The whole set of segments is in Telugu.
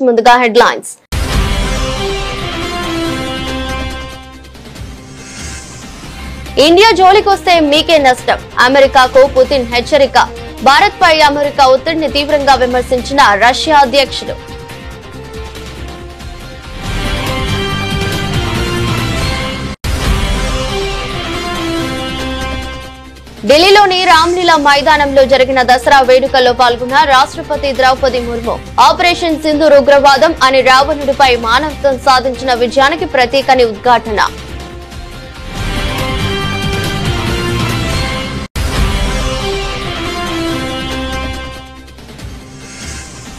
ముందుగా హెడ్లైన్స్. ఇండియా జోలికొస్తే మీకే నష్టం, అమెరికాకు పుతిన్ హెచ్చరిక. భారత్ పై అమెరికా ఒత్తిడిని తీవ్రంగా విమర్శించిన రష్యా అధ్యక్షుడు. ఢిల్లీలోని రామ్లీలా మైదానంలో జరిగిన దసరా వేడుకల్లో పాల్గొన్న రాష్ట్రపతి ద్రౌపది ముర్ము ఆపరేషన్ సింధూర్ ఉగ్రవాదం అని రావణుడిపై మానవత్వం సాధించిన విజయానికి ప్రతీకని ఉద్ఘాటన.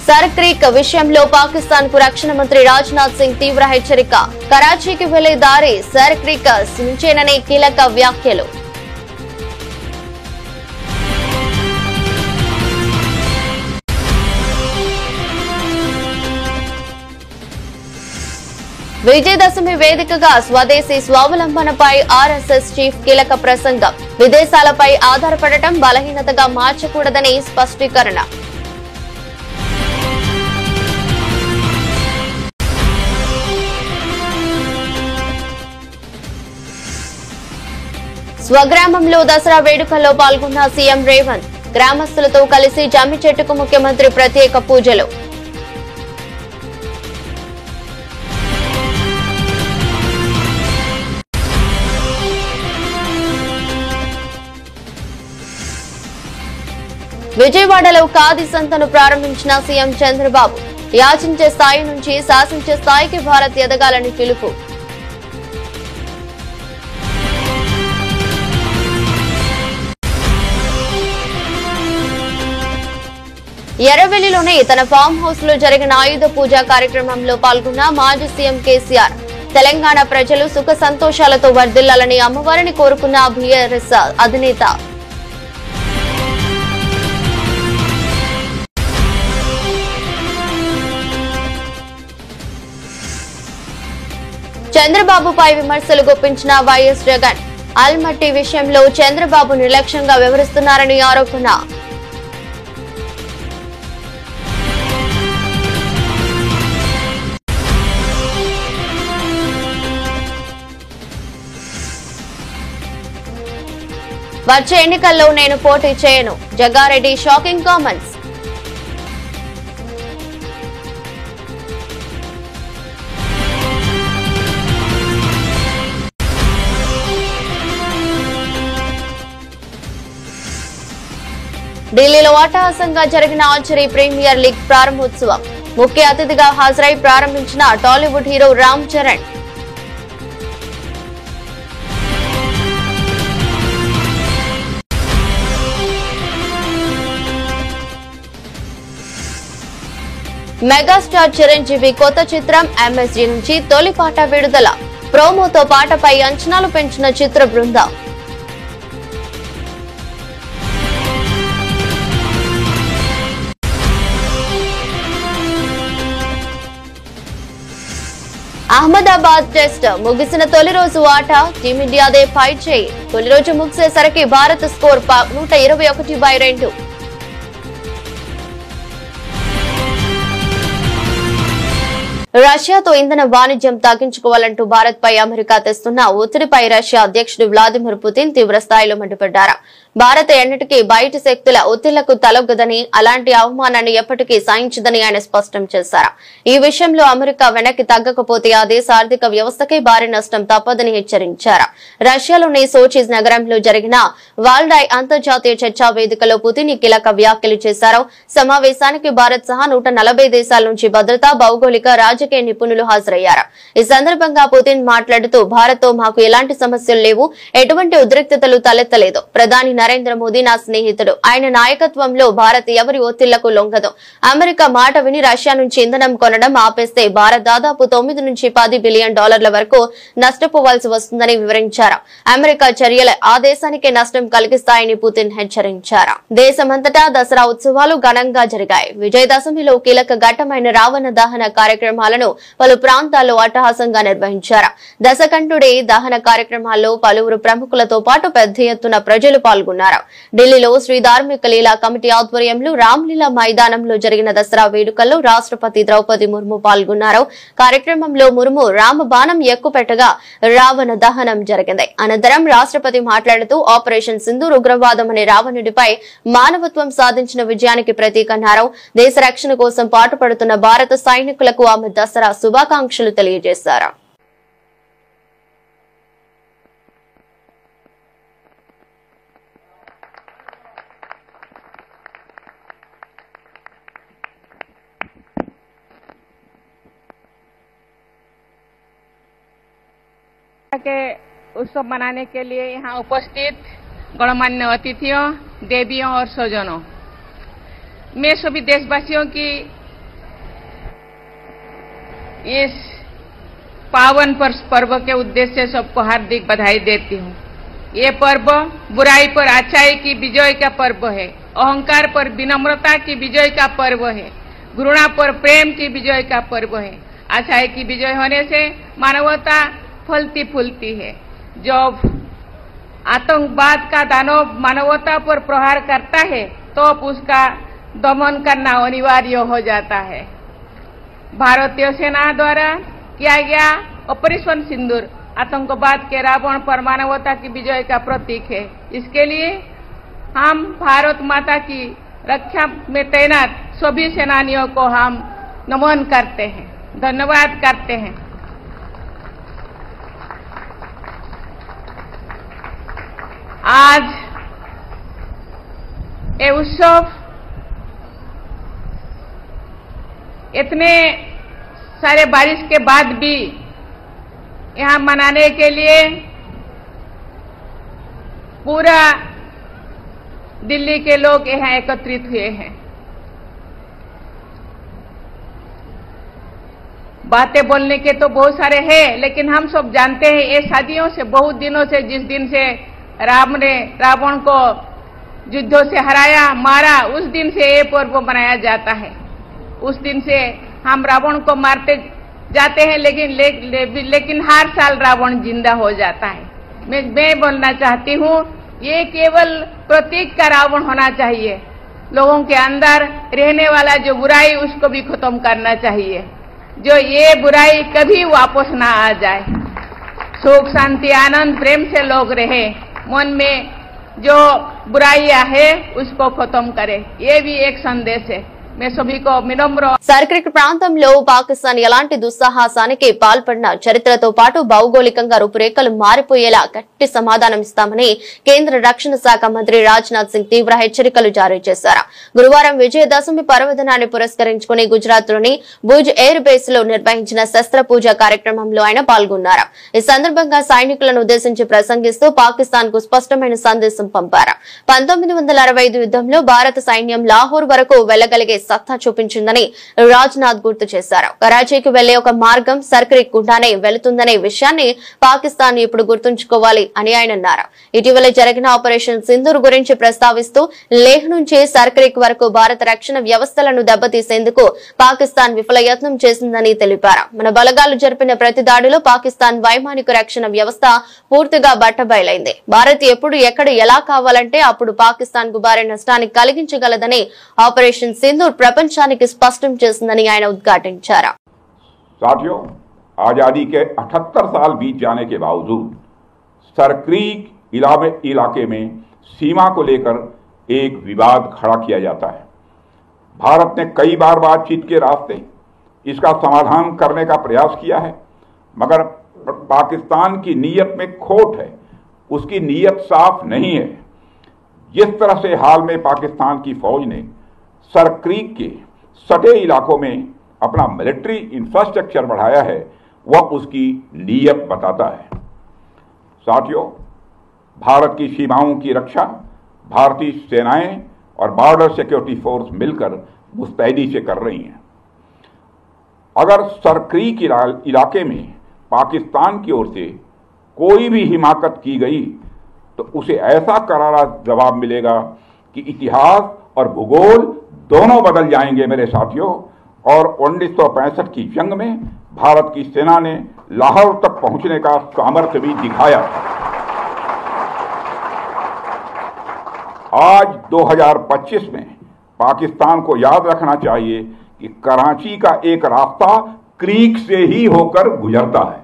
సర్ క్రీక్ విషయంలో పాకిస్తాన్ కు రక్షణ మంత్రి రాజ్నాథ్ సింగ్ తీవ్ర హెచ్చరిక. కరాచీకి వెళ్లే దారి సర్ క్రీక్ నుంచేనని కీలక వ్యాఖ్యలు. విజయదశమి వేదికగా స్వదేశీ స్వావలంబనపై ఆర్ఎస్ఎస్ చీఫ్ కీలక ప్రసంగం. విదేశాలపై ఆధారపడటం బలహీనతగా మార్చకూడదని స్పష్టీకరణ. స్వగ్రామంలో దసరా వేడుకల్లో పాల్గొన్న సీఎం రేవంత్. గ్రామస్తులతో కలిసి జమ్మి చెట్టుకు ముఖ్యమంత్రి ప్రత్యేక పూజలు. విజయవాడలో ఖాదీ సంతను ప్రారంభించిన సీఎం చంద్రబాబు. యాచించే స్థాయి నుంచి శాసించే స్థాయికి భారత్ ఎదగాలని పిలుపు. ఎర్రవెల్లిలోని తన ఫామ్ హౌస్ లో జరిగిన ఆయుధ పూజ కార్యక్రమంలో పాల్గొన్న మాజీ సీఎం కేసీఆర్. తెలంగాణ ప్రజలు సుఖ సంతోషాలతో వర్ధిల్లాలని అమ్మవారిని కోరుకున్న బీఆర్ఎస్ అధినేత. చంద్రబాబుపై విమర్శలు గుప్పించిన వైఎస్ జగన్. ఆల్మట్టి విషయంలో చంద్రబాబు నిర్లక్ష్యంగా వ్యవహరిస్తున్నారని ఆరోపణ. వచ్చే ఎన్నికల్లో నేను పోటీ చేయను, జగ్గారెడ్డి షాకింగ్ కామెంట్స్. ఢిల్లీలో అట్టహాసంగా జరిగిన ఆర్చరీ ప్రీమియర్ లీగ్ ప్రారంభోత్సవం. ముఖ్య అతిథిగా హాజరై ప్రారంభించిన టాలీవుడ్ హీరో రామ్ చరణ్. మెగాస్టార్ చిరంజీవి కొత్త చిత్రం ఎంఎస్జీ నుంచి తొలి పాట విడుదల. ప్రోమోతో పాటపై అంచనాలు పెంచిన చిత్ర బృందం. అహ్మదాబాద్ టెస్ట్ ముగిసిన తొలి రోజు ఆట టీమిండియాదే ఫైట్ చేయి. తొలి రోజు ముగిసేసరికి భారత్ స్కోర్ 121/2. రష్యాతో ఇంధన వాణిజ్యం తగ్గించుకోవాలంటూ భారత్ పై అమెరికా తెస్తున్న ఒత్తిడిపై రష్యా అధ్యక్షుడు వ్లాదిమిర్ పుతిన్ తీవ్ర స్థాయిలో మండిపడ్డారు. భారత్ ఎన్నిటికీ బయటి శక్తుల ఒత్తిళ్లకు తలొగ్గదని, అలాంటి అవమానాన్ని ఎప్పటికీ సహించదని ఆయన స్పష్టం చేశారు. ఈ విషయంలో అమెరికా వెనక్కి తగ్గకపోతే ఆ దేశ ఆర్థిక వ్యవస్థకే భారీ నష్టం తప్పదని హెచ్చరించారు. రష్యాలోని సోచి నగరంలో జరిగిన వాల్డై అంతర్జాతీయ చర్చా వేదికలో పుతిన్ ఈ కీలక వ్యాఖ్యలు చేశారు. సమావేశానికి భారత్ సహా 140 దేశాల నుంచి భద్రతా, భౌగోళిక, రాజకీయ నిపుణులు హాజరయ్యారు. ఈ సందర్భంగా పుతిన్ మాట్లాడుతూ, భారత్ తో మాకు ఎలాంటి సమస్యలు లేవు, ఎటువంటి ఉద్రిక్తతలు తలెత్తలేదు. ప్రధాని నరేంద్ర మోదీ నా స్నేహితుడు. ఆయన నాయకత్వంలో భారత్ ఎవరి ఒత్తిళ్లకు లొంగదు. అమెరికా మాట విని రష్యా నుంచి ఇంధనం కొనడం ఆపేస్తే భారత్ దాదాపు 9 నుంచి 10 బిలియన్ డాలర్ల వరకు నష్టపోవాల్సి వస్తుందని వివరించారు. అమెరికా చర్యలు ఆ దేశానికే నష్టం కలిగిస్తాయని పుతిన్ హెచ్చరించారు. దేశమంతటా దసరా ఉత్సవాలు ఘనంగా జరిగాయి. విజయదశమిలో కీలక ఘట్టమైన రావణ దహన కార్యక్రమాలను పలు ప్రాంతాల్లో అట్టహాసంగా నిర్వహించారు. దశకంఠుడి దహన కార్యక్రమాల్లో పలువురు ప్రముఖులతో పాటు పెద్ద ఎత్తున ప్రజలు పాల్గొన్నారు. పాల్గొన్నారు. ఢిల్లీలో శ్రీ ధార్మిక లీలా కమిటీ ఆధ్వర్యంలో రామ్లీలా మైదానంలో జరిగిన దసరా వేడుకల్లో రాష్ట్రపతి ద్రౌపది ముర్ము పాల్గొన్నారు. కార్యక్రమంలో ముర్ము రామబాణం ఎక్కుపెట్టగా రావణ దహనం జరిగింది. అనంతరం రాష్ట్రపతి మాట్లాడుతూ ఆపరేషన్ సింధూర్ ఉగ్రవాదం అనే రావణుడిపై మానవత్వం సాధించిన విజయానికి ప్రతీక అన్నారు. దేశ రక్షణ కోసం పాటుపడుతున్న భారత సైనికులకు ఆమె దసరా శుభాకాంక్షలు తెలియజేశారు. के उत्सव मनाने के लिए यहाँ उपस्थित गणमान्य अतिथियों, देवियों और स्वजनों, मैं सभी देशवासियों की इस पावन पर्व के उद्देश्य से सबको हार्दिक बधाई देती हूँ। ये पर्व बुराई पर अच्छाई की विजय का पर्व है, अहंकार पर विनम्रता की विजय का पर्व है, घृणा पर प्रेम की विजय का पर्व है। अच्छाई की विजय होने से मानवता फलती फूलती है। जब आतंकवाद का दानव मानवता पर प्रहार करता है तो उसका दमन करना अनिवार्य हो जाता है। भारतीय सेना द्वारा किया गया ऑपरेशन सिंदूर आतंकवाद के रावण पर मानवता की विजय का प्रतीक है। इसके लिए हम भारत माता की रक्षा में तैनात सभी सेनानियों को हम नमन करते हैं, धन्यवाद करते हैं। आज ये उत्सव इतने सारे बारिश के बाद भी यहाँ मनाने के लिए पूरा दिल्ली के लोग यहाँ एकत्रित हुए हैं। बातें बोलने के तो बहुत सारे हैं, लेकिन हम सब जानते हैं ये सदियों से, बहुत दिनों से, जिस दिन से राम ने रावण को युद्धों से हराया, मारा, उस दिन से ये पर्व मनाया जाता है। उस दिन से हम रावण को मारते जाते हैं, लेकिन हर साल रावण जिंदा हो जाता है। मैं बोलना चाहती हूँ, ये केवल प्रतीक का रावण होना चाहिए। लोगों के अंदर रहने वाला जो बुराई, उसको भी खत्म करना चाहिए, जो ये बुराई कभी वापस ना आ जाए। सुख शांति आनंद प्रेम से लोग रहे, मन में जो बुराइयां है उसको खत्म करे, ये भी एक संदेश है। मैं सभी को विनम्र। సర్క్రిక్ ప్రాంతంలో పాకిస్తాన్ ఎలాంటి దుస్సాహసానికి పాల్పడినా చరిత్రతో పాటు భౌగోళికంగా రూపురేఖలు మారిపోయేలా గట్టి సమాధానం ఇస్తామని కేంద్ర రక్షణ శాఖ మంత్రి రాజ్నాథ్ సింగ్ తీవ్ర హెచ్చరికలు జారీ చేశారు. గురువారం విజయదశమి పర్వదినాన్ని పురస్కరించుకుని గుజరాత్ లోని భుజ్ ఎయిర్ బేస్ లో నిర్వహించిన శస్త్ర పూజ కార్యక్రమంలో ఆయన పాల్గొన్నారు. ఈ సందర్భంగా సైనికులను ఉద్దేశించి ప్రసంగిస్తూ పాకిస్తాన్ కు స్పష్టమైన సందేశం పంపారు. 1965 యుద్ధంలో భారత సైన్యం లాహోర్ వరకు వెళ్లగలిగే సత్తా చూపించిందని రాజ్నాథ్ గుర్తు చేశారు. కరాచీకి వెళ్లే ఒక మార్గం సర్క్రిక్ గుండానే వెళుతుందనే విషయాన్ని పాకిస్తాన్ ఇప్పుడు గుర్తుంచుకోవాలి అని ఆయన అన్నారు. ఇటీవల జరిగిన ఆపరేషన్ సింధూర్ గురించి ప్రస్తావిస్తూ లేహ్ నుంచి సర్క్రిక్ వరకు భారత రక్షణ వ్యవస్థలను దెబ్బతీసేందుకు పాకిస్తాన్ విఫల యత్నం చేసిందని తెలిపారు. మన బలగాలు జరిపిన ప్రతి దాడిలో పాకిస్తాన్ వైమానిక రక్షణ వ్యవస్థ పూర్తిగా బట్టబయలైంది. భారత్ ఎప్పుడు ఎక్కడ ఎలా కావాలంటే అప్పుడు పాకిస్తాన్ కు భారీ నష్టాన్ని కలిగించగలదని ఆపరేషన్ సింధూర్ ప్రపంచానికి స్పష్టం చేసిందని ఆయన ఉద్ఘాటించారు. साथियों, आजादी के 78 साल बीत जाने के बावजूद सरक्रीक इलाके में सीमा को लेकर एक विवाद खड़ा किया जाता है। भारत ने कई बार बातचीत के रास्ते इसका समाधान करने का प्रयास किया है, मगर पाकिस्तान की नीयत में खोट है, उसकी नीयत साफ नहीं है। जिस तरह से हाल में पाकिस्तान की फौज ने सरक्रीक के सटे इलाकों में अपना मिलिट्री इंफ्रास्ट्रक्चर बढ़ाया है, वह उसकी नीयत बताता है। साथियों, भारत की सीमाओं की रक्षा भारतीय सेनाएं और बॉर्डर सिक्योरिटी फोर्स मिलकर मुस्तैदी से कर रही हैं। अगर सरक्रीक इलाके में पाकिस्तान की ओर से कोई भी हिमाकत की गई तो उसे ऐसा करारा जवाब मिलेगा कि इतिहास और भूगोल दोनों बदल जाएंगे मेरे साथियों। और 1965 की जंग में भारत की सेना ने लाहौर तक पहुंचने का सामर्थ्य भी दिखाया। आज 2025 में पाकिस्तान को याद रखना चाहिए कि कराची का एक रास्ता क्रीक से ही होकर गुजरता है।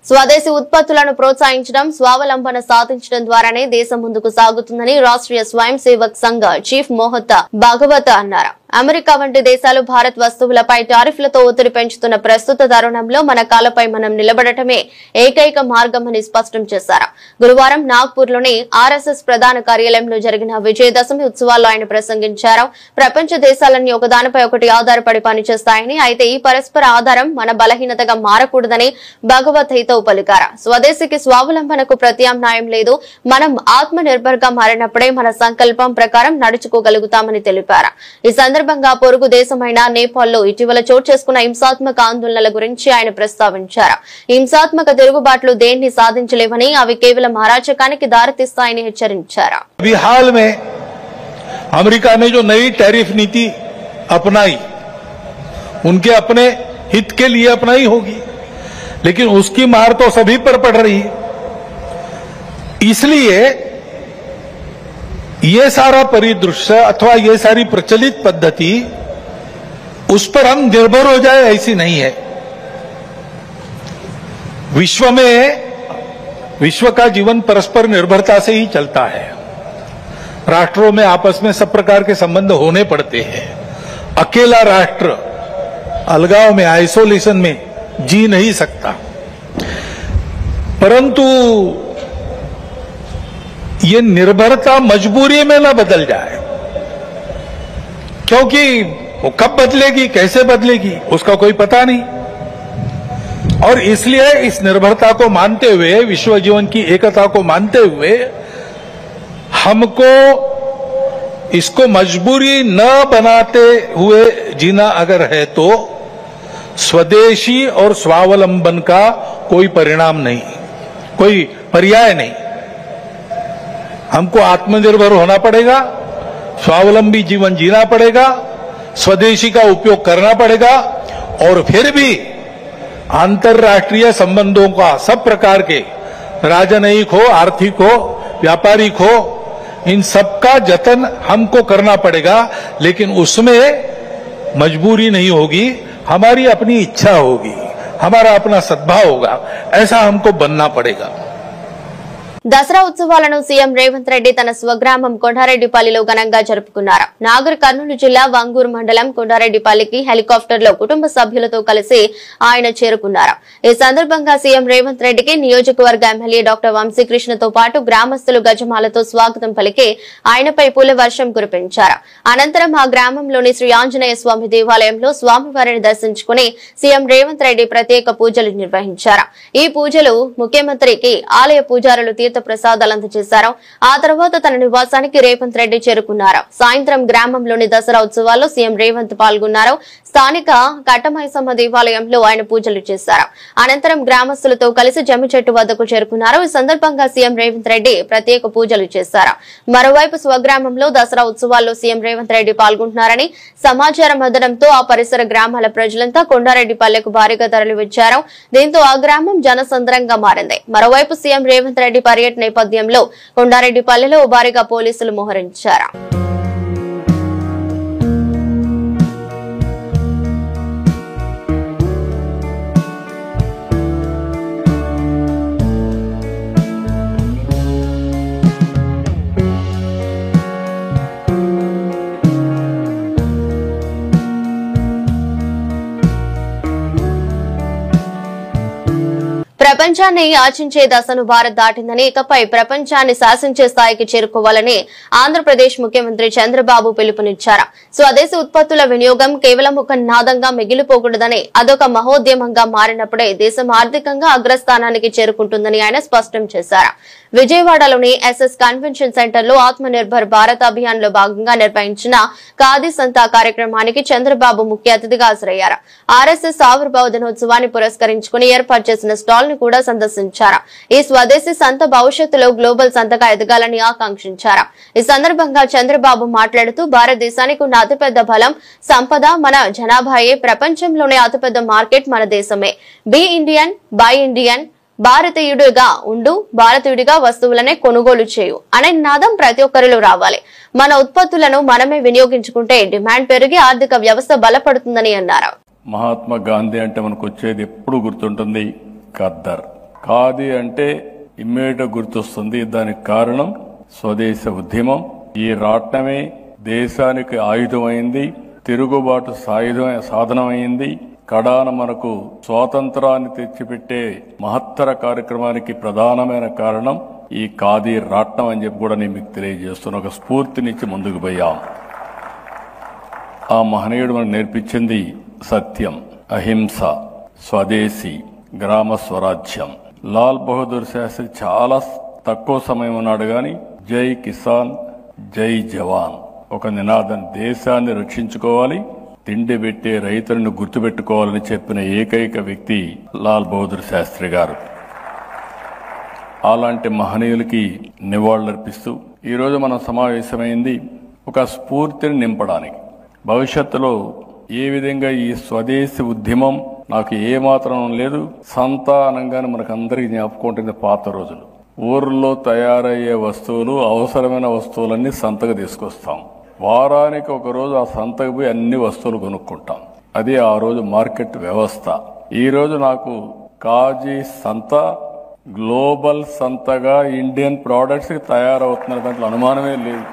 స్వదేశీ ఉత్పత్తులను ప్రోత్సహించడం, స్వావలంబన సాధించడం ద్వారానే దేశం ముందుకు సాగుతుందని రాష్ట్రీయ స్వయం సేవక్ సంఘ్ చీఫ్ మోహత్ భాగవత్ అన్నారు. అమెరికా వంటి దేశాలు భారత్ వస్తువులపై టారిఫ్లతో ఒత్తిడి పెంచుతున్న ప్రస్తుత తరుణంలో మన కాలపై మనం నిలబడటమే ఏకైక మార్గమని స్పష్టం చేశారు. గురువారం నాగ్పూర్లోని ఆర్ఎస్ఎస్ ప్రధాన కార్యాలయంలో జరిగిన విజయదశమి ఉత్సవాల్లో ఆయన ప్రసంగించారు. ప్రపంచ దేశాలన్నీ ఒకదానిపై ఒకటి ఆధారపడి పనిచేస్తాయని, అయితే ఈ పరస్పర ఆధారం మన బలహీనతగా మారకూడదని భగవత్ హితవు పలికారు. స్వదేశీకి స్వావలంబనకు ప్రత్యామ్నాయం లేదు. మనం ఆత్మ నిర్భర్ గా మారినప్పుడే మన సంకల్పం ప్రకారం నడుచుకోగలుగుతామని తెలిపారు. ఈ సందర్భంగా పొరుగు దేశమైన నేపాల్లో ఇటీవల చోటు చేసుకున్న హింసాత్మక ఆందోళనల గురించి ఆయన ప్రస్తావించారు. హింసాత్మక తిరుగుబాట్లు దేన్ని సాధించలేవని, అవి కేవలం అరాచకానికి దారితీస్తాయని హెచ్చరించారు. हाल में अमेरिका ने जो नई टैरिफ नीति अपनाई, उनके अपने हित के लिए अपनाई होगी, लेकिन उसकी मार तो सभी पर पड़ रही है। इसलिए ये सारा परिदृश्य अथवा ये सारी प्रचलित पद्धति उस पर हम निर्भर हो जाए ऐसी नहीं है। विश्व का जीवन परस्पर निर्भरता से ही चलता है। राष्ट्रों में आपस में सब प्रकार के संबंध होने पड़ते हैं। अकेला राष्ट्र अलगाव में, आइसोलेशन में जी नहीं सकता। परंतु ये निर्भरता मजबूरी में न बदल जाए, क्योंकि वो कब बदलेगी, कैसे बदलेगी, उसका कोई पता नहीं। और इसलिए इस निर्भरता को मानते हुए, विश्व जीवन की एकता को मानते हुए, हमको इसको मजबूरी न बनाते हुए जीना अगर है तो स्वदेशी और स्वावलंबन का कोई परिणाम नहीं, कोई पर्याय नहीं। हमको आत्मनिर्भर होना पड़ेगा, स्वावलंबी जीवन जीना पड़ेगा, स्वदेशी का उपयोग करना पड़ेगा, और फिर भी अंतर्राष्ट्रीय संबंधों का सब प्रकार के, राजनयिक हो, आर्थिक हो, व्यापारिक हो, इन सबका जतन हमको करना पड़ेगा। लेकिन उसमें मजबूरी नहीं होगी, हमारी अपनी इच्छा होगी, हमारा अपना सद्भाव होगा, ऐसा हमको बनना पड़ेगा। దసరా ఉత్సవాలను సీఎం రేవంత్ రెడ్డి తన స్వగ్రామం కొండారెడ్డిపల్లిలో ఘనంగా జరుపుకున్నారు. నాగర్ కర్నూలు జిల్లా వంగూరు మండలం కొండారెడ్డిపల్లికి హెలికాప్టర్లో కుటుంబ సభ్యులతో కలిసి ఆయన చేరుకున్నారు. ఈ సందర్భంగా సీఎం రేవంత్ రెడ్డికి నియోజకవర్గ ఎమ్మెల్యే డాక్టర్ వంశీకృష్ణతో పాటు గ్రామస్తులు గజమాలతో స్వాగతం పలికి ఆయనపై పూల వర్షం కురిపించారు. అనంతరం ఆ గ్రామంలోని శ్రీ ఆంజనేయ స్వామి దేవాలయంలో స్వామివారిని దర్శించుకుని సీఎం రేవంత్ రెడ్డి ప్రత్యేక పూజలు నిర్వహించారు. ఈ పూజలు ముఖ్యమంత్రికి ఆలయ పూజారులు ప్రసాదాలు అందజేశారు. ఆ తర్వాత తన నివాసానికి రేవంత్ రెడ్డి చేరుకున్నారు. సాయంత్రం గ్రామంలోని దసరా ఉత్సవాల్లో సీఎం రేవంత్ పాల్గొన్నారు. స్థానిక కట్టమైసమ్మ దేవాలయంలో ఆయన పూజలు చేశారు. అనంతరం గ్రామస్తులతో కలిసి జమ్మి చెట్టు వద్దకు చేరుకున్నారు. ఈ సందర్భంగా సీఎం రేవంత్ రెడ్డి ప్రత్యేక పూజలు చేశారు. మరోవైపు స్వగ్రామంలో దసరా ఉత్సవాల్లో సీఎం రేవంత్ రెడ్డి పాల్గొంటున్నారని సమాచారం అందడంతో ఆ పరిసర గ్రామాల ప్రజలంతా కొండారెడ్డిపల్లెకు భారీగా తరలివచ్చారు. దీంతో ఆ గ్రామం జనసంద్రంగా మారింది. మరోవైపు సీఎం రేవంత్ రెడ్డి పర్యటన నేపథ్యంలో కొండారెడ్డిపల్లెలో భారీగా పోలీసులు మోహరించారు. ప్రపంచాన్ని యాచించే దశను భారత్ దాటిందని, ఇకపై ప్రపంచాన్ని శాసించే స్థాయికి చేరుకోవాలని ఆంధ్రప్రదేశ్ ముఖ్యమంత్రి చంద్రబాబు పిలుపునిచ్చారు. స్వదేశీ ఉత్పత్తుల వినియోగం కేవలం ఒక నినాదంగా మిగిలిపోకూడదని, అదొక మహోద్యమంగా మారినప్పుడే దేశం ఆర్థికంగా అగ్రస్థానానికి చేరుకుంటుందని ఆయన స్పష్టం చేశారు. విజయవాడలోని ఎస్ఎస్ కన్వెన్షన్ సెంటర్ లో ఆత్మ నిర్భర్ భారత్ అభియాన్ లో భాగంగా నిర్వహించిన ఖాదీ సంతా కార్యక్రమానికి చంద్రబాబు ముఖ్య అతిథిగా హాజరయ్యారు. ఆర్ఎస్ఎస్ ఆవిర్భావ దినోత్సవాన్ని పురస్కరించుకుని ఏర్పాటు చేసిన స్టాల్ ను కూడా సందర్శించారు. ఈ స్వదేశీ సంత భవిష్యత్తులో గ్లోబల్ సంతగా ఎదగాలని ఆకాంక్షించారు. ఈ సందర్భంగా చంద్రబాబు మాట్లాడుతూ భారతదేశానికి ఉన్న అతిపెద్ద బలం సంపద మన జనాభాయే, ప్రపంచంలోనే అతిపెద్ద మార్కెట్ మన దేశమే. బీ ఇండియన్, బై ఇండియన్, భారతీయుడిగా ఉండు, భారతీయుడిగా వస్తువులనే కొనుగోలు చేయు అనే నినాదం ప్రతి ఒక్కరిలో రావాలి. మన ఉత్పత్తులను మనమే వినియోగించుకుంటే డిమాండ్ పెరిగి ఆర్థిక వ్యవస్థ బలపడుతుందని అన్నారు. మహాత్మా గాంధీ అంటే మనకు వచ్చేది ఎప్పుడు గుర్తుంటుంది, ఖద్దర్. ఖాదీ అంటే ఇమ్మీడియట్ గుర్తొస్తుంది. దానికి కారణం స్వదేశ ఉద్యమం. ఈ రాట్నమే దేశానికి ఆయుధమైంది, తిరుగుబాటు సాధనమైంది. కడాన మనకు స్వాతంత్రాన్ని తెచ్చిపెట్టే మహత్తర కార్యక్రమానికి ప్రధానమైన కారణం ఈ ఖాదీ రాట్నం అని చెప్పి కూడా నేను మీకు తెలియజేస్తున్న ఒక స్ఫూర్తినిచ్చి ముందుకు పోయాం. ఆ మహనీయుడు మనకు నేర్పించింది సత్యం, అహింస, స్వదేశీ, గ్రామ స్వరాజ్యం. లాల్ బహదూర్ శాస్త్రి చాలా తక్కువ సమయం ఉన్నాడు గాని జై కిసాన్, జై జవాన్ ఒక నినాదం, దేశాన్ని రక్షించుకోవాలి, తిండి పెట్టే రైతులను గుర్తుపెట్టుకోవాలని చెప్పిన ఏకైక వ్యక్తి లాల్ బహదూర్ శాస్త్రి గారు. అలాంటి మహనీయులకి నివాళులర్పిస్తూ ఈరోజు మనం సమావేశమైంది ఒక స్ఫూర్తిని నింపడానికి. భవిష్యత్తులో ఏ విధంగా ఈ స్వదేశీ ఉద్యమం నాకు ఏమాత్రం లేదు. సంత అనగానే మనకు అందరికీ జ్ఞాపకం పాత రోజులు. ఊర్లో తయారయ్యే వస్తువులు, అవసరమైన వస్తువులన్నీ సంతకు తీసుకొస్తాం. వారానికి ఒక రోజు ఆ సంతకు పోయి అన్ని వస్తువులు కొనుక్కుంటాం. అది ఆ రోజు మార్కెట్ వ్యవస్థ. ఈ రోజు నాకు కాజీ సంత గ్లోబల్ సంతగా ఇండియన్ ప్రోడక్ట్స్ తయారవుతున్న దాంట్లో అనుమానమే లేదు.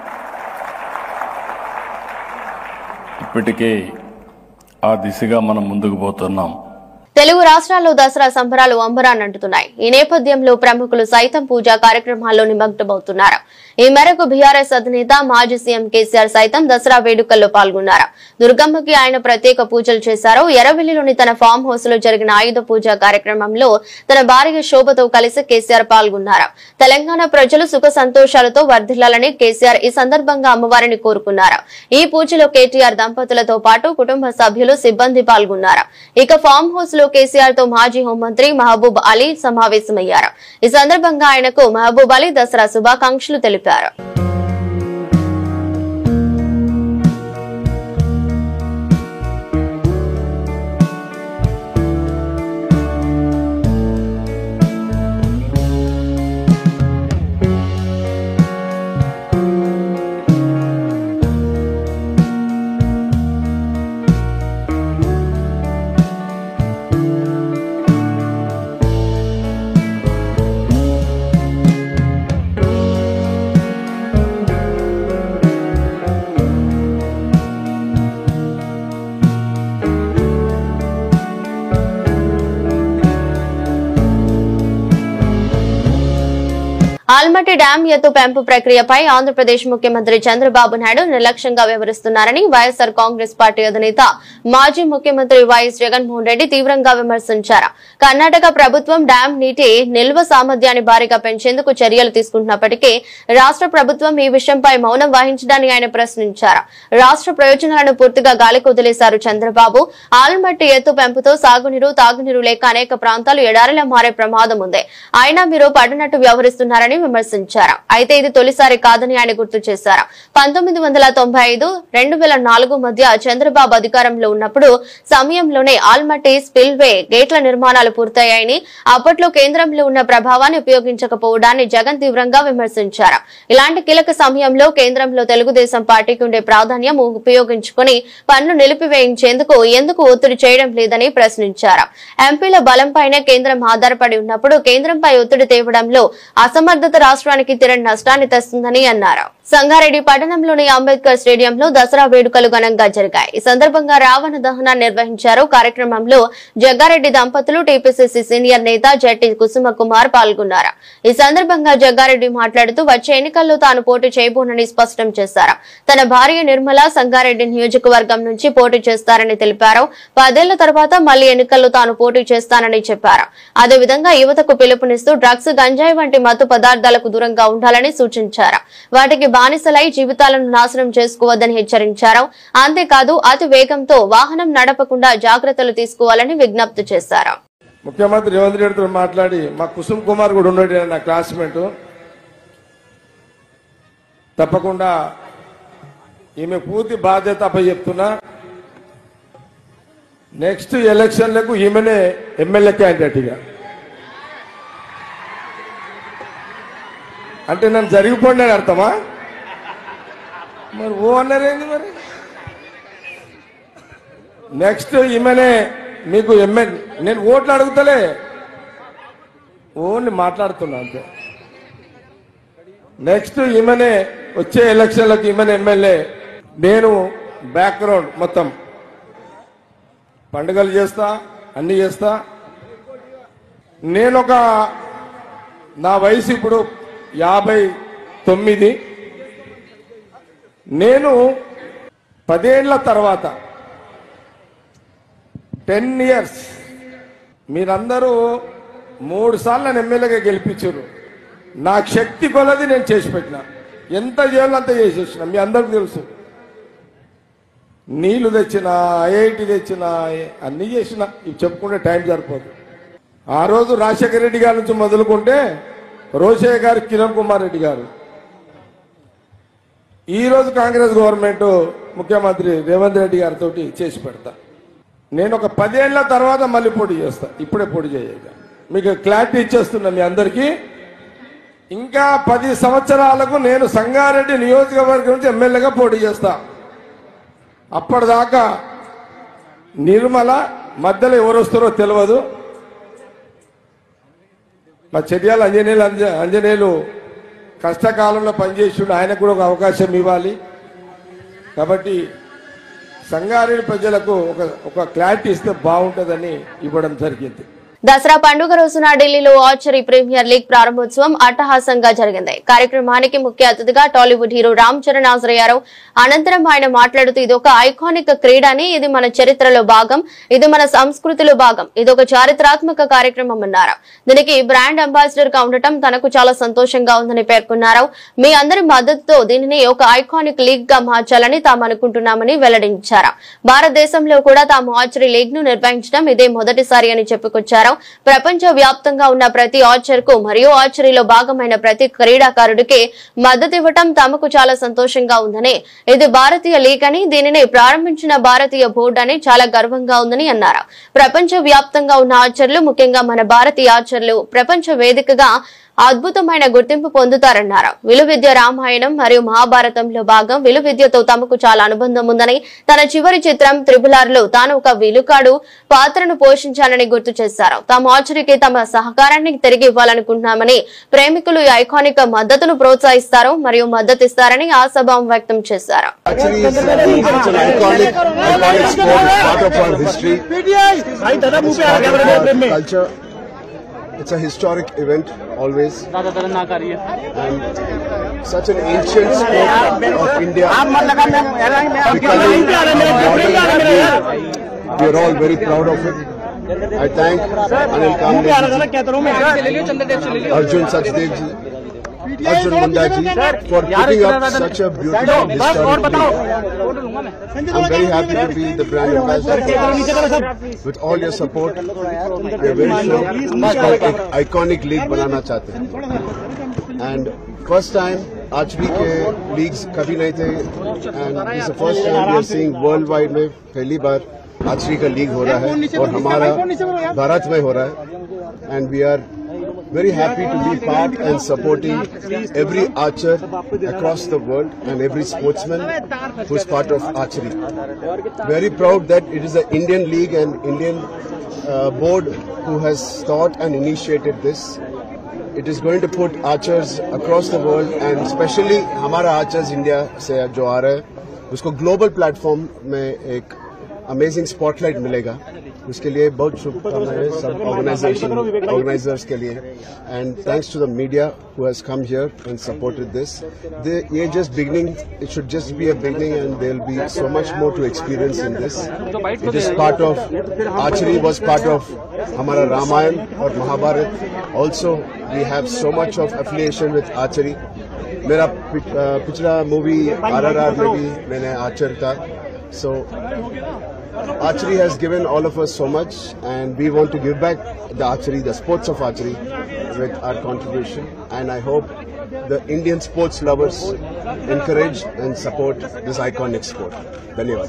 ఇప్పటికే ఆ దిశగా మనం ముందుకు పోతున్నాం. తెలుగు రాష్ట్రాల్లో దసరా సంబరాలు అంబరాన్నంటున్నాయి. ఈ నేపథ్యంలో ప్రముఖులు సైతం పూజా కార్యక్రమాల్లో నిమగ్నమవుతున్నారు. ఈ మేరకు బీఆర్ఎస్ అధినేత మాజీ సీఎం కేసీఆర్ సైతం దసరా వేడుకల్లో పాల్గొన్నారు. దుర్గమ్మకి ఆయన ప్రత్యేక పూజలు చేశారు. ఎర్రవెల్లిలోని తన ఫామ్ హౌస్ లో జరిగిన ఆయుధ పూజా కార్యక్రమంలో తన భార్య శోభతో కలిసి కేసీఆర్ పాల్గొన్నారు. తెలంగాణ ప్రజలు సుఖ సంతోషాలతో వర్ధిల్లాలని కేసీఆర్ ఈ సందర్భంగా అమ్మవారిని కోరుకున్నారు. ఈ పూజలో కేటీఆర్ దంపతులతో పాటు కుటుంబ సభ్యులు, సిబ్బంది పాల్గొన్నారు. ఇక ఫామ్ హౌస్ లో కేసీఆర్ తో మాజీ హోంమంత్రి మహబూబ్ అలీ సమావేశమయ్యారు. ఈ సందర్భంగా ఆయనకు మహబూబ్ అలీ దసరా శుభాకాంక్షలు తెలిపారు. ఆల్మట్టి డ్యాం ఎత్తు పెంపు ప్రక్రియపై ఆంధ్రప్రదేశ్ ముఖ్యమంత్రి చంద్రబాబు నాయుడు నిర్లక్ష్యంగా వ్యవహరిస్తున్నారని వైఎస్ఆర్ కాంగ్రెస్ పార్టీ అధినేత మాజీ ముఖ్యమంత్రి వైఎస్ జగన్మోహన్ రెడ్డి తీవ్రంగా విమర్శించారు. కర్ణాటక ప్రభుత్వం డ్యాం నీటి నిల్వ సామర్థ్యాన్ని భారీగా పెంచేందుకు చర్యలు తీసుకుంటున్నప్పటికీ రాష్ట్ర ప్రభుత్వం ఈ విషయంపై మౌనం వహించడాన్ని ఆయన ప్రశ్నించారు. రాష్ట్ర ప్రయోజనాలను పూర్తిగా గాలికి వదిలేశారు చంద్రబాబు. ఆల్మట్టి ఎత్తు పెంపుతో సాగునీరు, తాగునీరు లేక అనేక ప్రాంతాలు ఎడారిలా మారే ప్రమాదం ఉంది. అయినా మీరు పడినట్టు వ్యవహరిస్తున్నారని విమర్శించారు. అయితే ఇది తొలిసారి కాదని ఆయన గుర్తు చేశారు. 1995, 2004 మధ్య చంద్రబాబు అధికారంలో ఉన్నప్పుడు సమయంలోనే ఆల్మట్టి స్పిల్వే గేట్ల నిర్మాణాలు పూర్తయ్యాయని, అప్పట్లో కేంద్రంలో ఉన్న ప్రభావాన్ని ఉపయోగించకపోవడాన్ని జగన్ తీవ్రంగా విమర్శించారు. ఇలాంటి కీలక సమయంలో కేంద్రంలో తెలుగుదేశం పార్టీకి ఉండే ప్రాధాన్యం ఉపయోగించుకుని పన్ను నిలిపివేయించేందుకు ఎందుకు ఒత్తిడి చేయడం లేదని ప్రశ్నించారు. ఎంపీల బలంపైనే కేంద్రం ఆధారపడి ఉన్నప్పుడు కేంద్రంపై ఒత్తిడి తేవడంలో అసమర్థత రాష్ట్రానికి తీరని నష్టాన్ని తెస్తుందని అన్నారు. సంగారెడ్డి పట్టణంలోని అంబేద్కర్ స్టేడియంలో దసరా వేడుకలు ఘనంగా జరిగాయి. ఈ సందర్భంగా రావణ దహనాన్ని నిర్వహించారు. కార్యక్రమంలో జగ్గారెడ్డి దంపతులు, టీపీసీసీ సీనియర్ నేత జట్టి కుసుమ కుమార్ పాల్గొన్నారు. ఈ సందర్భంగా జగ్గారెడ్డి మాట్లాడుతూ వచ్చే ఎన్నికల్లో తాను పోటీ చేయబోనని స్పష్టం చేశారు. తన భార్య నిర్మల సంగారెడ్డి నియోజకవర్గం నుంచి పోటీ చేస్తారని తెలిపారు. 10 ఏళ్ల తర్వాత మళ్లీ ఎన్నికల్లో తాను పోటీ చేస్తానని చెప్పారు. అదేవిధంగా యువతకు పిలుపునిస్తూ డ్రగ్స్, గంజాయి వంటి మత్తు పదార్థాలకు దూరంగా ఉండాలని సూచించారు. వాటికి బానిసలై జీవితాలను నాశనం చేసుకోవద్దని హెచ్చరించారు. అంతేకాదు అతి వేగంతో వాహనం నడపకుండా జాగ్రత్తలు తీసుకోవాలని విజ్ఞప్తి చేశారు. ముఖ్యమంత్రి రేవంత్ రెడ్డితో మాట్లాడి మా కుసుమ్ కుమార్ కూడా ఉన్నాడు, నా క్లాస్మేట్, తప్పకుండా ఈమె పూర్తి బాధ్యత అప్పచెప్తున్నా. నెక్స్ట్ ఎలక్షన్లకు ఈమెనే ఎమ్మెల్యే క్యాండిడేట్గా అంటే నన్ను జరిగిపోండి అని అర్థమా? మరి ఓ అన్నారేంది మరి? నెక్స్ట్ ఈమెనే మీకు ఎమ్మెల్యే, నేను ఓట్లు అడుగుతలే, ఓన్లీ మాట్లాడుతున్నా అంతే. నెక్స్ట్ ఈమెనే వచ్చే ఎలక్షన్లకు ఈమెనే ఎమ్మెల్యే. నేను బ్యాక్గ్రౌండ్ మొత్తం పండుగలు చేస్తా, అన్ని చేస్తా. నేను నా వయసు ఇప్పుడు 59. నేను 10 ఏళ్ల తర్వాత 10 years మీరందరూ 3 సార్లు నన్ను ఎమ్మెల్యేగా గెలిపించారు. నాకు శక్తి కొలది నేను చేసి పెట్టిన, ఎంత చేయాలో అంత చేసేసిన. మీ అందరికి తెలుసు. నీళ్లు తెచ్చిన, ఐఐటి తెచ్చిన, అన్ని చేసిన. ఇవి చెప్పుకుంటే టైం సరిపోదు. ఆ రోజు రాజశేఖర రెడ్డి గారి నుంచి మొదలుకుంటే రోషయ్య గారు, కిరణ్ కుమార్ రెడ్డి గారు, ఈ రోజు కాంగ్రెస్ గవర్నమెంట్ ముఖ్యమంత్రి రేవంత్ రెడ్డి గారితో చేసి పెడతా. నేను 10 ఏళ్ల తర్వాత మళ్ళీ పోటీ చేస్తా, ఇప్పుడే పోటీ చేయక. మీకు క్లారిటీ ఇచ్చేస్తున్నా మీ అందరికీ. ఇంకా 10 సంవత్సరాలకు నేను సంగారెడ్డి నియోజకవర్గం నుంచి ఎమ్మెల్యేగా పోటీ చేస్తా. అప్పటిదాకా నిర్మల మధ్యలో ఎవరు వస్తారో తెలియదు. మా చెడియాల అంజనేయులు కష్టకాలంలో పనిచేసిండు, ఆయనకు కూడా ఒక అవకాశం ఇవ్వాలి. కాబట్టి సంగారెడ్డి ప్రజలకు ఒక క్లారిటీ ఇస్తే బాగుంటుందని ఇవ్వడం జరిగింది. దసరా పండుగ రోజున ఢిల్లీలో ఆర్చరీ ప్రీమియర్ లీగ్ ప్రారంభోత్సవం అట్టహాసంగా జరిగింది. కార్యక్రమానికి ముఖ్య అతిథిగా టాలీవుడ్ హీరో రామ్ చరణ్ హాజరయ్యారు. అనంతరం ఆయన మాట్లాడుతూ ఇది ఒక ఐకానిక్ క్రీడ అని, ఇది మన చరిత్రలో భాగం, ఇది మన సంస్కృతిలో భాగం, ఇది ఒక చారిత్రాత్మక కార్యక్రమం అన్నారు. దీనికి బ్రాండ్ అంబాసిడర్ గా ఉండటం తనకు చాలా సంతోషంగా ఉందని పేర్కొన్నారు. మీ అందరి మద్దతుతో దీనిని ఒక ఐకానిక్ లీగ్ గా మార్చాలని తాము అనుకుంటున్నామని వెల్లడించారు. భారతదేశంలో కూడా తాము ఆర్చరీ లీగ్ ను నిర్వహించడం ఇదే మొదటిసారి అని చెప్పుకొచ్చారు. ప్రపంచ వ్యాప్తంగా ఉన్న ప్రతి ఆర్చర్ కు మరియు ఆర్చరీలో భాగమైన ప్రతి క్రీడాకారుడికి మద్దతు ఇవ్వటం తమకు చాలా సంతోషంగా ఉందని, ఇది భారతీయ లీగ్ అని, దీనిని ప్రారంభించిన భారతీయ బోర్డు అని చాలా గర్వంగా ఉందని అన్నారు. ప్రపంచ వ్యాప్తంగా ఉన్న ఆర్చర్లు, ముఖ్యంగా మన భారతీయ ఆర్చర్లు ప్రపంచ వేదికగా అద్భుతమైన గుర్తింపు పొందుతారన్నారు. విలువిద్య రామాయణం మరియు మహాభారతంలో భాగం. విలువిద్యతో తమకు చాలా అనుబంధం ఉందని, తన చివరి చిత్రం RRR లో తాను ఒక విలుకాడు పాత్రను పోషించాలని గుర్తు చేశారు. తాము ఆర్చరీకి తమ సహకారాన్ని తిరిగి ఇవ్వాలనుకుంటున్నామని, ప్రేమికులు ఈ ఐకానిక్ మద్దతును ప్రోత్సహిస్తారు మరియు మద్దతిస్తారని ఆశాభావం వ్యక్తం చేశారు. It's a historic event always, and such an ancient sport of India. We are all very proud of it. I thank Anil Kamble, Arjun Sachdev ji, Arjun Munda ji for putting up such a beautiful historic league. I'm very happy to be the brand ambassador. With all your support, we are very sure इसको एक iconic league बनाना चाहते हैं. And first time आर्चरी के लीग्स कभी नहीं थे, and this is the first time we are seeing worldwide में पहली बार आर्चरी का लीग हो रहा है और हमारा भारत में हो रहा है. And we are very happy to be part and supporting every archer across the world and every sportsman who is part of archery. Very proud that it is an Indian league and Indian board who has thought and initiated this. It is going to put archers across the world, and especially हमारा archers India से जो आ रहा है उसको global platform में एक अमेजिंग स्पॉटलाइट मिलेगा. उसके लिए बहुत शुभकामनाएं सब ऑर्गेनाइजर्स के लिए, and thanks to the media who has come here and supported this. ये just beginning, it should just be a beginning and there will be so much more to experience in this. It is part of archery, was part of हमारा रामायण और Mahabharat. Also we have so much of affiliation with archery. मेरा पिछला मूवी RRR में भी मैंने आर्चर था. So archery has given all of us so much, and we want to give back the archery, the sports of archery, with our contribution. And I hope the Indian sports lovers encourage and support this iconic sport. धन्यवाद.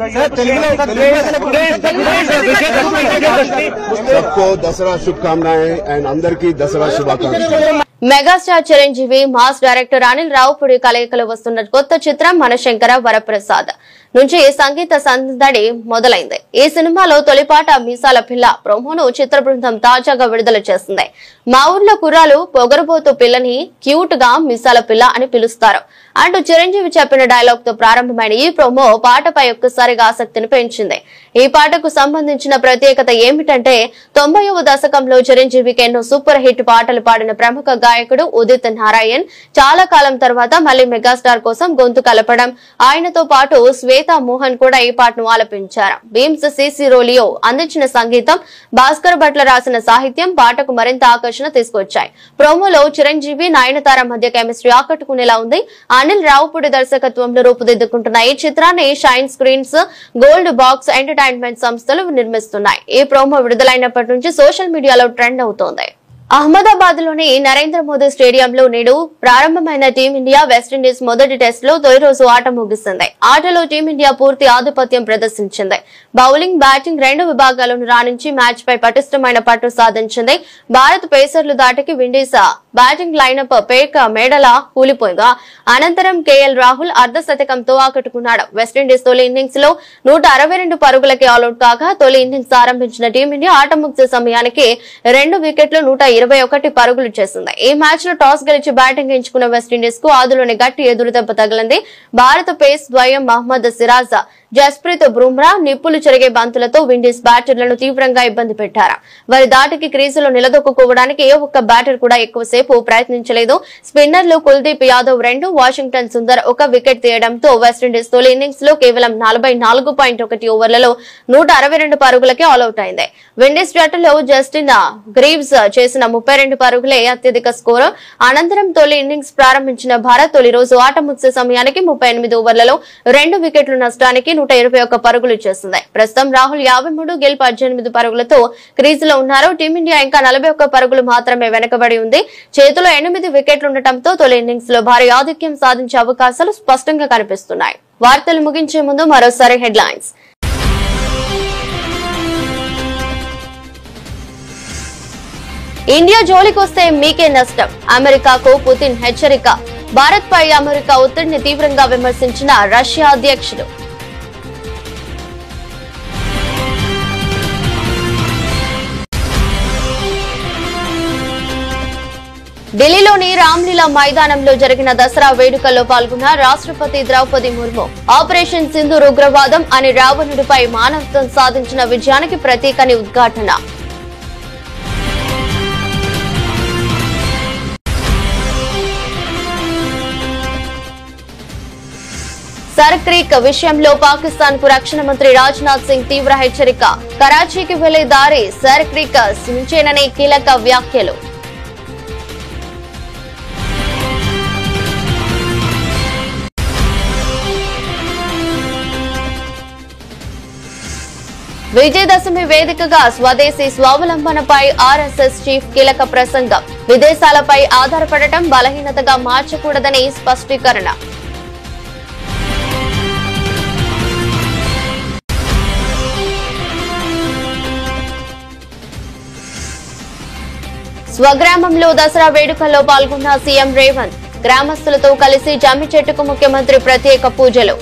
सबको दसरा शुभकामनाएं and अंदर की दसरा शुभाकांक्षाएं. Megastar Chiranjeevi mass director Anil Ravipudi కలయికలో వస్తున్న కొత్త చిత్రం మనశంకర వరప్రసాద్ నుంచి సంగీత సందడి మొదలైంది. ఈ సినిమాలో తొలిపాట మీసాల పిల్ల ప్రోమోను చిత్ర బృందం తాజాగా విడుదల చేసింది. మా ఊర్లో కుర్రాలు పొగరబోతు పిల్లని క్యూట్ గా మీసాల పిల్ల అని పిలుస్తారు అంటూ చిరంజీవి చెప్పిన డైలాగ్ తో ప్రారంభమైన ఈ ప్రోమో పాటపై ఒక్కసారిగా ఆసక్తిని పెంచింది. ఈ పాటకు సంబంధించిన ప్రత్యేకత ఏమిటంటే 90వ దశకంలో చిరంజీవికి ఎన్నో సూపర్ హిట్ పాటలు పాడిన ప్రముఖ గాయకుడు ఉదిత్ నారాయణ్ చాలా కాలం తర్వాత మళ్లీ మెగాస్టార్ కోసం గొంతు కలపడం, ఆయనతో పాటు శ్వేతా మోహన్ కూడా ఈ పాటను ఆలపించారు. భీమ్స్ సిసి రోలియో అందించిన సంగీతం, భాస్కర్ భట్ల రాసిన సాహిత్యం పాటకు మరింత ఆకర్షణ తీసుకొచ్చాయి. ప్రోమోలో చిరంజీవి నయనతార మధ్య కెమిస్ట్రీ ఆకట్టుకునేలా ఉంది. అనిల్ రావుపూడి దర్శకత్వంలో రూపుదిద్దుకుంటున్న ఈ చిత్రాన్ని shine screens, gold box entertainment సంస్థలు నిర్మిస్తున్నాయి. ఈ ప్రోమో విడుదలైనప్పటి నుంచి సోషల్ మీడియాలో ట్రెండ్ అవుతోంది. అహ్మదాబాద్ లోని నరేంద్ర మోదీ స్టేడియంలో నేడు ప్రారంభమైన టీమిండియా వెస్టిండీస్ మొదటి టెస్ట్ లో తొలి రోజు ఆట ముగిసింది. ఆటలో టీమిండియా పూర్తి ఆధిపత్యం ప్రదర్శించింది. బౌలింగ్, బ్యాటింగ్ రెండు విభాగాలను రాణించి మ్యాచ్ పై పటిష్టమైన పట్టు సాధించింది. భారత్ పేసర్లు దాటికి విండీస్ బ్యాటింగ్ లైనప్ పేక మేడలా కూలిపోగా అనంతరం కేఎల్ రాహుల్ అర్ధ శతకంతో ఆకట్టుకున్నాడు. వెస్టిండీస్ తొలి ఇన్నింగ్స్ లో 162 పరుగులకి ఆలౌట్ కాగా తొలి ఇన్నింగ్స్ ఆరంభించిన టీమిండియా ఆట ముగిసే సమయానికి 2 వికెట్లు 121 పరుగులు చేసింది. ఈ మ్యాచ్ లో టాస్ గెలిచి బ్యాటింగ్ ఎంచుకున్న వెస్టిండీస్ కు ఆదులోని గట్టి ఎదురుదెబ్బ తగిలింది. భారత పేస్ ద్వయం మహ్మద్ సిరాజ్, జస్ప్రీత్ బుమ్రా నిప్పులు చెరిగే బంతులతో విండీస్ బ్యాటర్లను తీవ్రంగా ఇబ్బంది పెట్టారు. వారి దాటికి క్రీజులో నిలదొక్కుకోవడానికి ఏ ఒక్క బ్యాటర్ కూడా ఎక్కువసేపు ప్రయత్నించలేదు. స్పిన్నర్లు కుల్దీప్ యాదవ్ 2, వాషింగ్టన్ సుందర్ 1 వికెట్ తీయడంతో వెస్టిండీస్ తొలి ఇన్నింగ్స్ లో కేవలం 44.1 ఓవర్లలో 162 పరుగులకే ఆల్అౌట్ అయింది. విండీస్ జట్టులో జస్టిన్ గ్రీవ్స్ చేసిన 32 పరుగులే అత్యధిక స్కోరు. అనంతరం తొలి ఇన్నింగ్స్ ప్రారంభించిన భారత్ తొలి రోజు ఆట ముగిసే సమయానికి 38 ఓవర్లలో 2 వికెట్ల నష్టానికి 121 పరుగులు చేసింది. ప్రస్తుతం రాహుల్ 53, గిల్ 18 పరుగులతో క్రీజులో ఉన్నారు. టీమిండియా ఇంకా 41 పరుగులు మాత్రమే వెనకబడి ఉంది. చేతిలో 8 వికెట్లు ఉండటంతో తొలి ఇన్నింగ్స్ లో భారీ ఆధిక్యం సాధించే అవకాశాలు స్పష్టంగా కనిపిస్తున్నాయి. వార్తలు ముగించే ముందు మరోసారి హెడ్లైన్స్. ఇండియా జోలికొస్తే మీకే నష్టం, అమెరికాకు పుతిన్ హెచ్చరిక. భారత్ పై అమెరికా ఒత్తిడిని తీవ్రంగా విమర్శించిన రష్యా అధ్యక్షుడు. ఢిల్లీలోని రామ్లీలా మైదానంలో జరిగిన దసరా వేడుకల్లో పాల్గొన్న రాష్ట్రపతి ద్రౌపది ముర్ము ఆపరేషన్ సింధూర్ ఉగ్రవాదం అని రావణుడిపై మానవత్వం సాధించిన విజయానికి ప్రతీకని ఉద్ఘాటన. సర్ క్రీక్ విషయంలో పాకిస్తాన్ కు రక్షణ మంత్రి రాజ్నాథ్ సింగ్ తీవ్ర హెచ్చరిక. కరాచీకి వెళ్లే దారి సర్ క్రీక్ నుంచేనని కీలక వ్యాఖ్యలు. విజయదశమి వేదికగా స్వదేశీ స్వావలంబనపై ఆర్ఎస్ఎస్ చీఫ్ కీలక ప్రసంగం. విదేశాలపై ఆధారపడటం బలహీనతగా మార్చకూడదని స్పష్టీకరణ. స్వగ్రామంలో దసరా వేడుకల్లో పాల్గొన్న సీఎం రేవంత్. గ్రామస్తులతో కలిసి జమ్మి చెట్టుకు ముఖ్యమంత్రి ప్రత్యేక పూజలు.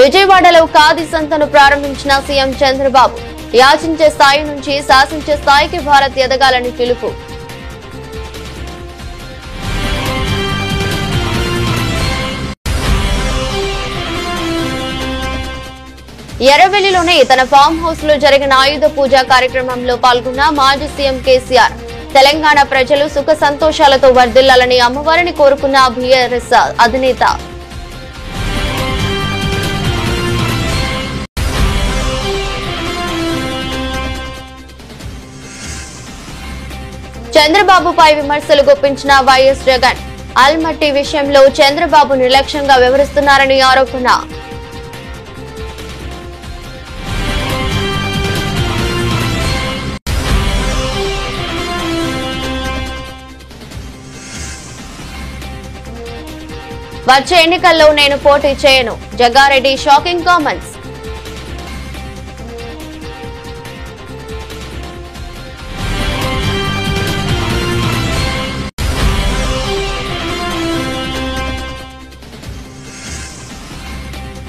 విజయవాడలో ఖాదీ సంతను ప్రారంభించిన సీఎం చంద్రబాబు. యాచించే స్థాయి నుంచి శాసించే స్థాయికి భారత్ ఎదగాలని పిలుపు. ఎర్రవెల్లిలోని తన ఫామ్ హౌస్ లో జరిగిన ఆయుధ పూజ కార్యక్రమంలో పాల్గొన్న మాజీ సీఎం కేసీఆర్. తెలంగాణ ప్రజలు సుఖ సంతోషాలతో వర్ధిల్లాలని అమ్మవారిని కోరుకున్న బీఆర్ఎస్ అధినేత. చంద్రబాబుపై విమర్శలు గుప్పించిన వైఎస్ జగన్. ఆల్మట్టి విషయంలో చంద్రబాబు నిర్లక్ష్యంగా వ్యవహరిస్తున్నారని ఆరోపణ. వచ్చే ఎన్నికల్లో నేను పోటీ చేయను. Jaggareddy shocking comments.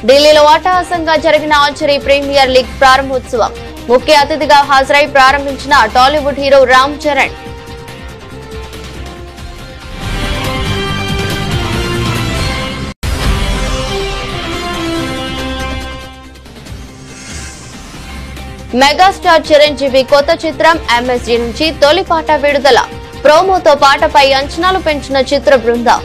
ఢిల్లీలో అట్టహాసంగా జరిగిన ఆర్చరీ ప్రీమియర్ లీగ్ ప్రారంభోత్సవం. ముఖ్య అతిథిగా హాజరై ప్రారంభించిన టాలీవుడ్ హీరో రామ్ చరణ్. మెగాస్టార్ చిరంజీవి కొత్త చిత్రం ఎంఎస్జీ నుంచి తొలి పాట విడుదల. ప్రోమోతో పాటపై అంచనాలు పెంచిన చిత్ర బృందం.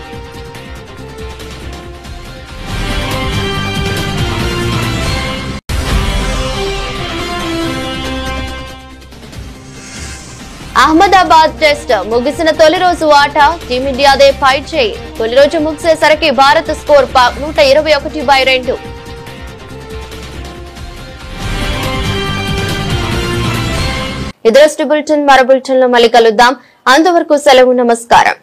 అహ్మదాబాద్ టెస్ట్ ముగిసిన తొలి రోజు ఆట టీమిండియాదే ఫైట్ చేయి. తొలి రోజు ముగిసేసరికి భారత్ స్కోర్ 121/2. ఇదరస్ట్ బులెటిన్. మరో బులెటిన్ లో మళ్ళీ కలుద్దాం. అంతవరకు సెలవు. నమస్కారం.